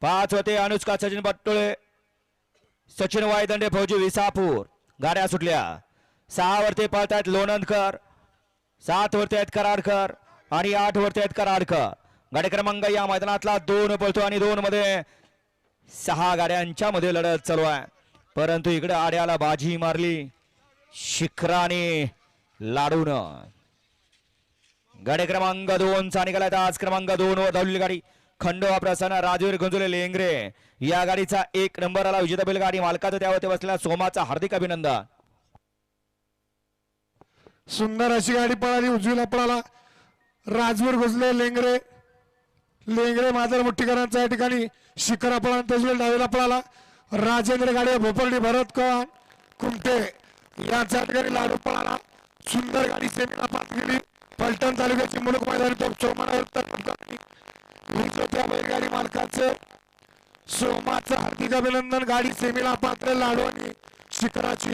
5 होते अनुष्का सचिन पट्टोळे सचिन वायदंडे फौजी विसापूर गाड्या सुटल्या 6 वरती पळतायत लोणंदकर 7 वरती आहेत कराडकर आणि 8 वरती आहेत कराडकर गाडी क्रमांक या मैदानातला 2 पळतो आणि 2 मध्ये 6 गाड्यांच्या मध्ये लढत चालू आहे परंतु इकडे आड्याला बाजी मारली शिखरा आणि लाडून गाडी क्रमांक 2 चा निघाला आज क्रमांक 2 वर धावलेली गाडी खंडोबा प्रसन्न राजवीर गुंजुले लेंगरे या गाडीचा 1 नंबर आला विजेता बैलगाडी मालकाचं त्यावरती बसलेला सोमाचा हार्दिक अभिनंदन सुंदर अशी गाडी पळाली उजवीला पळाला राजवीर गुंजुले लेंगरे मादर मुठ्ठीकरांचा या ठिकाणी शिखरा पळाला तजवेल डावीला पळाला राजेंद्र गाडी भोपर्डी भरत कवान कुमटे यांच्या ठिकाणी लाडू पळाला सुंदर गाडी सेमीला पास गेली पलटण तालुक्याची मुलुक मैदानी टोप चौमानावर विजेत्या बैलगाडी मालकाचं सोमाचं हार्दिक अभिनंदन गाडी सेमीला पात्र लाडू आणि शिखराची